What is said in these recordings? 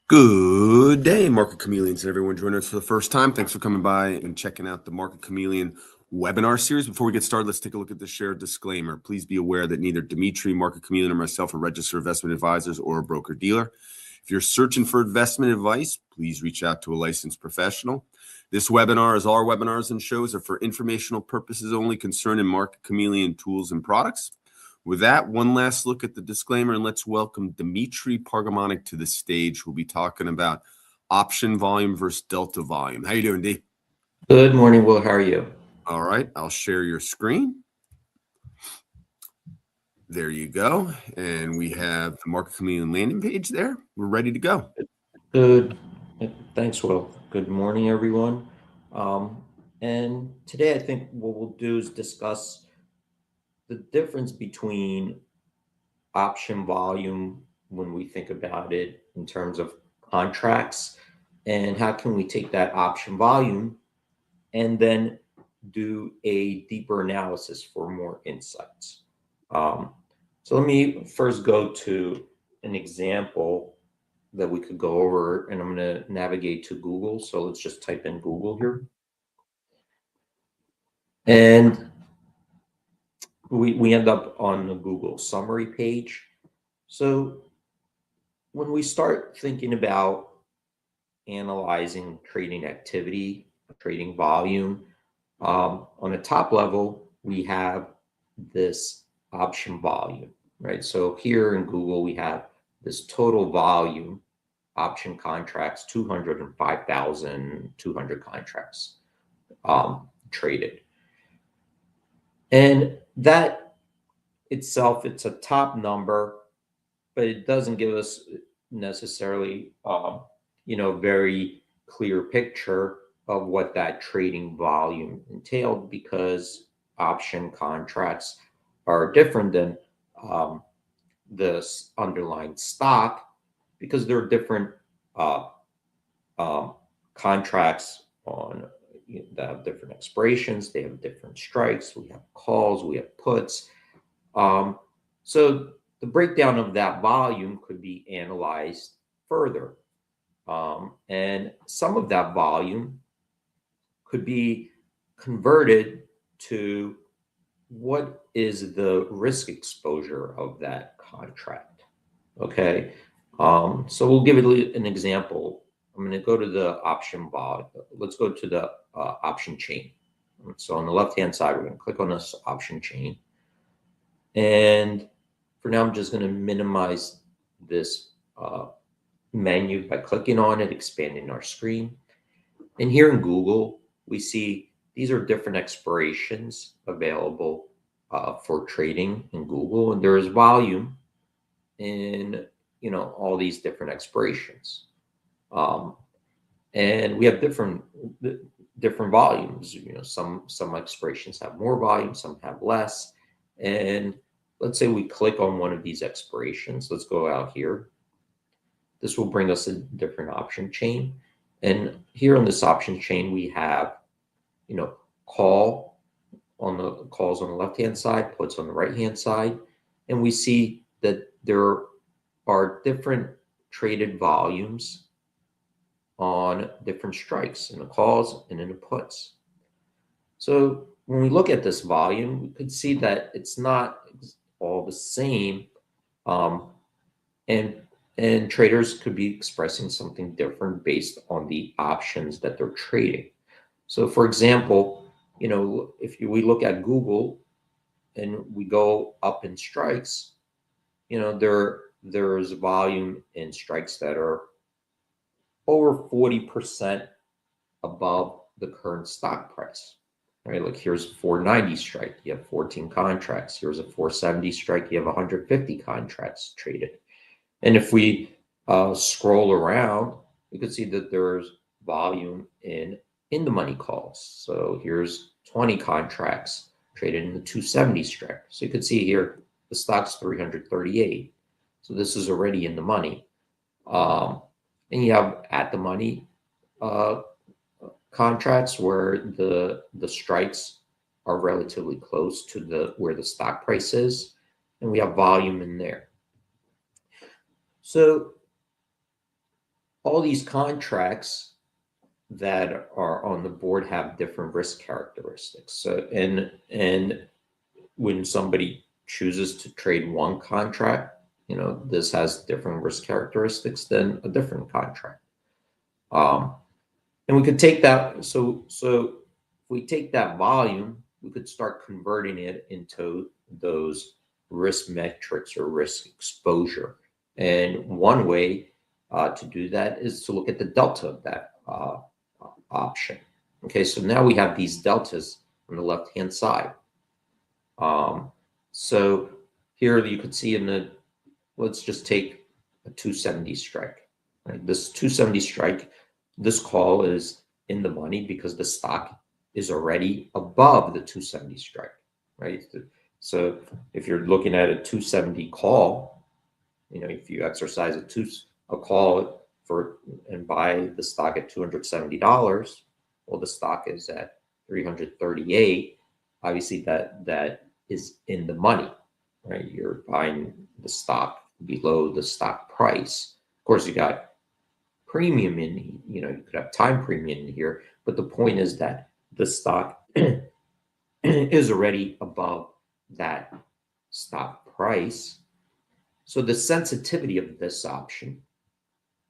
Good day, Market Chameleons, and everyone joining us for the first time. Thanks for coming by and checking out the Market Chameleon webinar series. Before we get started, let's take a look at the shared disclaimer. Please be aware that neither Dimitri, Market Chameleon, or myself are registered investment advisors or a broker-dealer. If you're searching for investment advice, please reach out to a licensed professional. This webinar, as all our webinars and shows, are for informational purposes only concerning Market Chameleon tools and products. With that, one last look at the disclaimer, and let's welcome Dimitri Pargamonic to the stage. We'll be talking about option volume versus delta volume. How you doing, D? Good morning, Will. How are you? All right, I'll share your screen. There you go. And we have the Market Chameleon landing page there. We're ready to go. Good. Thanks, Will. Good morning, everyone. And today I think what we'll do is discuss the difference between option volume when we think about it in terms of contracts, and how can we take that option volume and then do a deeper analysis for more insights. So let me first go to an example that we could go over, and I'm going to navigate to Google. So let's just type in Google here. And we end up on the Google summary page. So when we start thinking about analyzing trading activity, trading volume, on the top level, we have this option volume, right? So here in Google, we have this total volume, option contracts, 205,200 contracts traded. And that itself, it's a top number, but it doesn't give us necessarily, very clear picture of what that trading volume entailed, because option contracts are different than the underlying stock, because there are different contracts on that have different expirations. They have different strikes. We have calls, we have puts. So the breakdown of that volume could be analyzed further. And some of that volume could be converted to what is the risk exposure of that contract. Okay. So we'll give it an example. I'm going to go to the option volume. Let's go to the option chain. So on the left-hand side, we're going to click on this option chain. And for now, I'm just going to minimize this menu by clicking on it, expanding our screen. And here in Google, we see these are different expirations available for trading in Google, and there is volume in all these different expirations, and we have different volumes. Some expirations have more volume, some have less. And let's say we click on one of these expirations. Let's go out here. This will bring us a different option chain. And here on this option chain, we have, calls on the left-hand side, puts on the right-hand side. And we see that there are different traded volumes on different strikes in the calls and in the puts. So when we look at this volume, we could see that it's not all the same. And traders could be expressing something different based on the options that they're trading. So for example, if we look at Google and we go up in strikes, there's volume in strikes that are over 40% above the current stock price, right? Like here's a 490 strike, you have 14 contracts. Here's a 470 strike, you have 150 contracts traded. And if we scroll around, you can see that there's volume in the money calls. So here's 20 contracts traded in the 270 strike. So you can see here the stock's 338. So this is already in the money. And you have at the money contracts where the strikes are relatively close to where the stock price is, and we have volume in there. So all these contracts that are on the board have different risk characteristics. So, and when somebody chooses to trade one contract, this has different risk characteristics than a different contract. And we could take that. So if we take that volume, we could start converting it into those risk metrics or risk exposure. And one way to do that is to look at the delta of that option. Okay, so now we have these deltas on the left-hand side. So here you could see let's just take a 270 strike. Right? This 270 strike, this call is in the money because the stock is already above the 270 strike, right? So if you're looking at a 270 call, if you exercise a call and buy the stock at $270, well, the stock is at 338. Obviously, that is in the money, right? You're buying the stock below the stock price. Of course, you got premium in, you could have time premium in here, but the point is that the stock is already above that stock price. So the sensitivity of this option,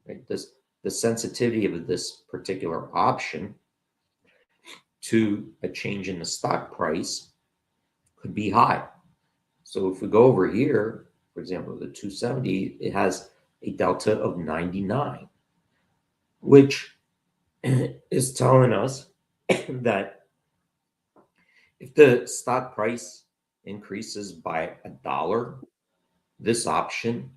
right? The sensitivity of this particular option to a change in the stock price could be high. So if we go over here, for example, the 270, it has a delta of 99, which is telling us that if the stock price increases by $1, this option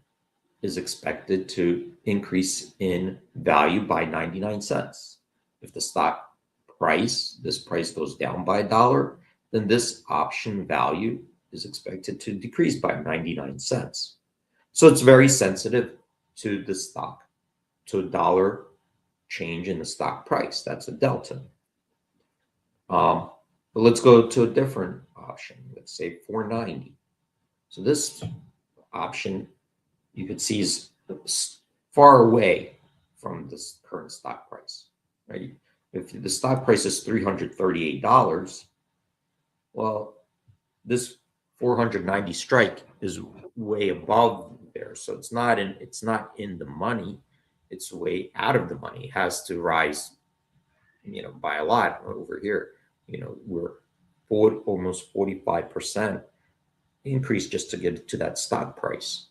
is expected to increase in value by 99 cents. If the stock price, this price goes down by $1, then this option value is expected to decrease by 99 cents. So it's very sensitive to the stock, to $1 change in the stock price. That's a delta. But let's go to a different option. Let's say 490. So this option you could see is far away from this current stock price, right? If the stock price is $338, well, this 490 strike is way above there. So it's not in the money. It's way out of the money. It has to rise, by a lot over here. We're almost 45% increase just to get to that stock price.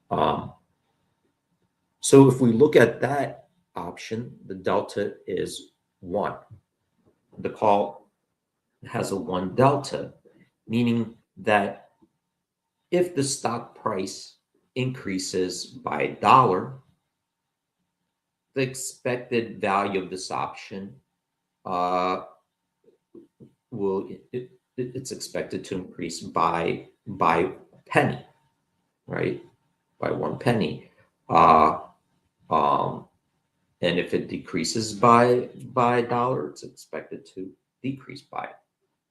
So if we look at that option, the delta is 1. The call has a 1 delta, meaning that if the stock price increases by $1, the expected value of this option it's expected to increase by a penny, right? By 1 penny. And if it decreases by $1, it's expected to decrease by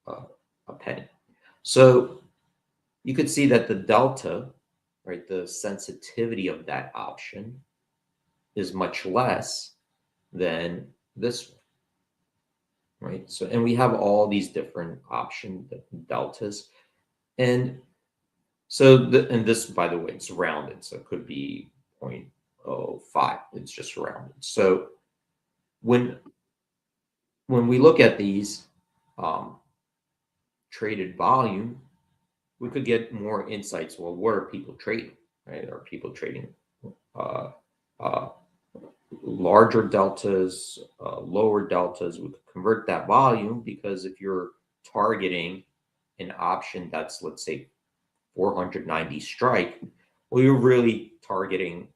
a penny. So you could see that the delta, right, the sensitivity of that option is much less than this one, right? So, and we have all these different option deltas, and so and this, by the way, it's rounded, so it could be 0.05. It's just rounded. So when we look at these traded volume, we could get more insights. Well, what are people trading? Right? Are people trading larger deltas, lower deltas? We could convert that volume, because if you're targeting an option that's, let's say, 490 strike, well, you're really targeting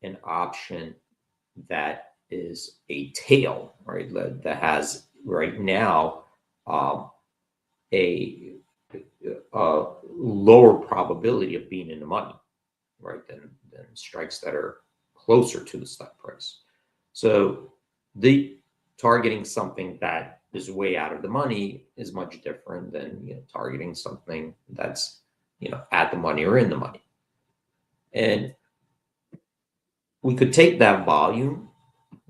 an option that is a tail, right? That has right now a lower probability of being in the money, right, than strikes that are closer to the stock price. So the targeting something that is way out of the money is much different than targeting something that's at the money or in the money. And we could take that volume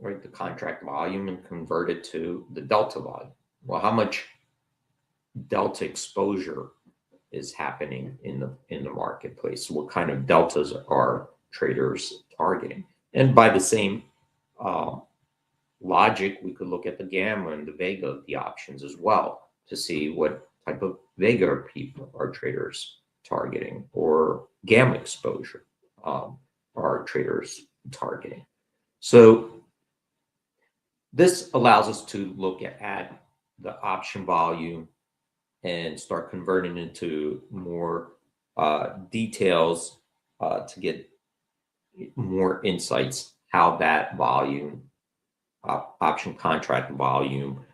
right, the contract volume and convert it to the delta volume. Well, how much delta exposure is happening in the marketplace? What kind of deltas are traders targeting? And by the same logic, we could look at the gamma and the vega of the options as well to see what type of vega people are traders targeting, or gamma exposure are traders targeting. So this allows us to look at the option volume and start converting into more details to get more insights how that volume, option contract volume,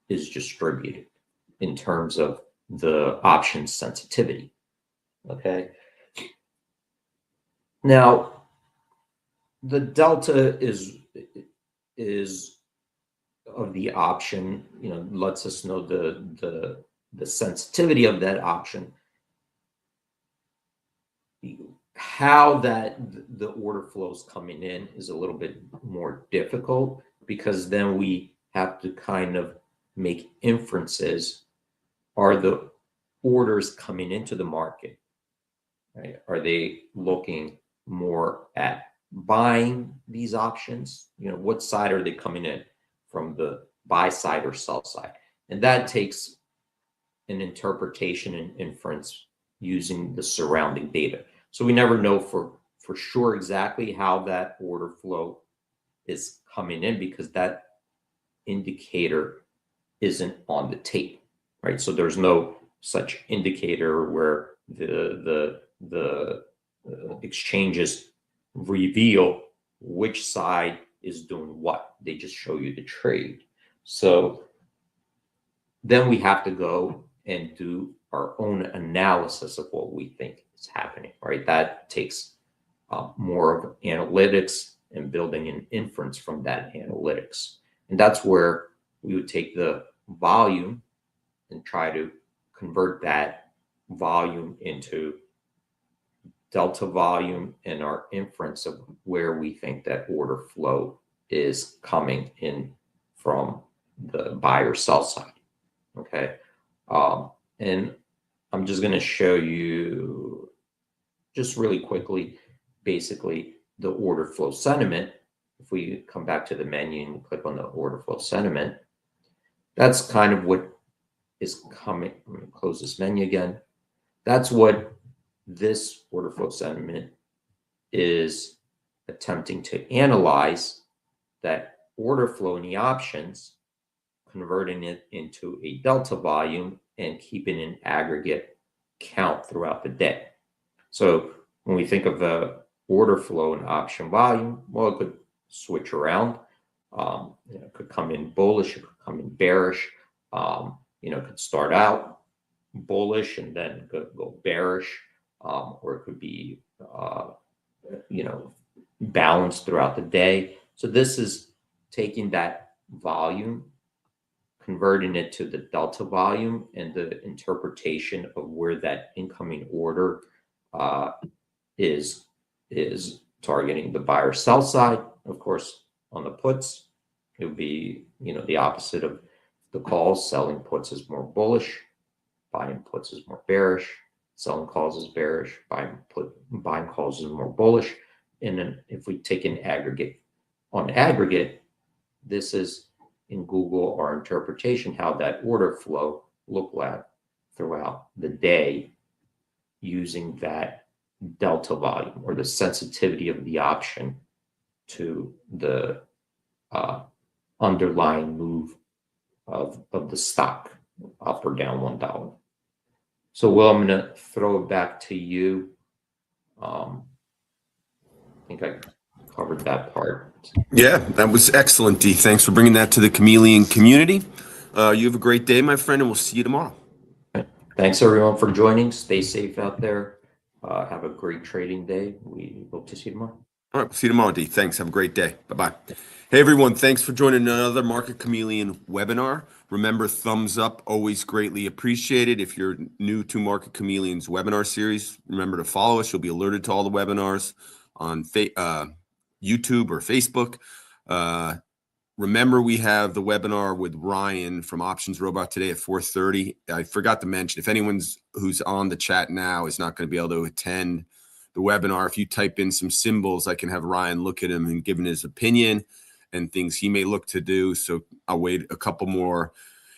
is distributed in terms of the option sensitivity. Okay. Now, the delta is of the option, lets us know the sensitivity of that option. How the order flows coming in is a little bit more difficult, because then we have to kind of make inferences. Are the orders coming into the market, right? Are they looking more at buying these options? What side are they coming in from, the buy side or sell side? And that takes an interpretation and inference using the surrounding data. So we never know for sure exactly how that order flow is coming in, because that indicator isn't on the tape, right? So there's no such indicator where the exchanges reveal which side is doing what. They just show you the trade. So then we have to go and do our own analysis of what we think is happening, right? That takes more of analytics and building an inference from that analytics. And that's where we would take the volume and try to convert that volume into delta volume and our inference of where we think that order flow is coming in from the buy or sell side. Okay. And I'm just going to show you just really quickly, basically the order flow sentiment. If we come back to the menu and click on the order flow sentiment, that's kind of what is coming. I'm going to close this menu again. That's what this order flow sentiment is attempting to analyze, that order flow in the options, converting it into a delta volume and keeping an aggregate count throughout the day. So when we think of the order flow and option volume, well, it could switch around. It could come in bullish, it could come in bearish. It could start out bullish and then go bearish, or it could be balanced throughout the day. So this is taking that volume, converting it to the delta volume, and the interpretation of where that incoming order is targeting the buy or sell side. Of course, on the puts, it would be the opposite of the calls. Selling puts is more bullish, buying puts is more bearish. Selling calls is bearish, buying calls is more bullish. And then if we take an aggregate, on aggregate, this is in Google our interpretation how that order flow looked like throughout the day, using that delta volume or the sensitivity of the option to the underlying move of the stock, up or down $1. So, Will, I'm going to throw it back to you. I think I covered that part. Yeah, that was excellent, D. Thanks for bringing that to the Chameleon community. You have a great day, my friend, and we'll see you tomorrow. Thanks, everyone, for joining. Stay safe out there. Have a great trading day. We hope to see you tomorrow. All right, we'll see you tomorrow, D. Thanks. Have a great day. Bye-bye. Hey, everyone. Thanks for joining another Market Chameleon webinar. Remember, thumbs up, always greatly appreciated. If you're new to Market Chameleon's webinar series, remember to follow us. You'll be alerted to all the webinars on YouTube or Facebook. Remember, we have the webinar with Ryan from Options Robot today at 4:30. I forgot to mention, if anyone's who's on the chat now is not going to be able to attend the webinar, if you type in some symbols, I can have Ryan look at them and give him his opinion and things he may look to do. So I'll wait a couple more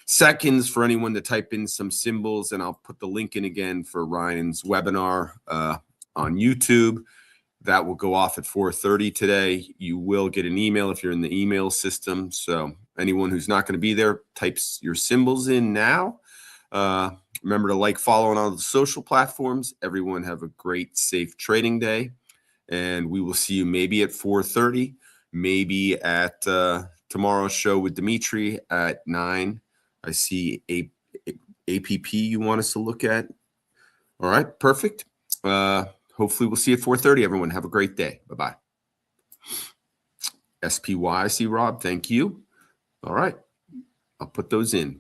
seconds for anyone to type in some symbols, and I'll put the link in again for Ryan's webinar on YouTube. That will go off at 4:30 today. You will get an email if you're in the email system. So anyone who's not going to be there, types your symbols in now. Remember to like, follow on all the social platforms. Everyone have a great, safe trading day. And we will see you maybe at 4:30, maybe at tomorrow's show with Dimitri at 9. I see APP you want us to look at. All right, perfect. Hopefully we'll see you at 4:30, everyone. Have a great day. Bye-bye. SPY, I see Rob. Thank you. All right. I'll put those in.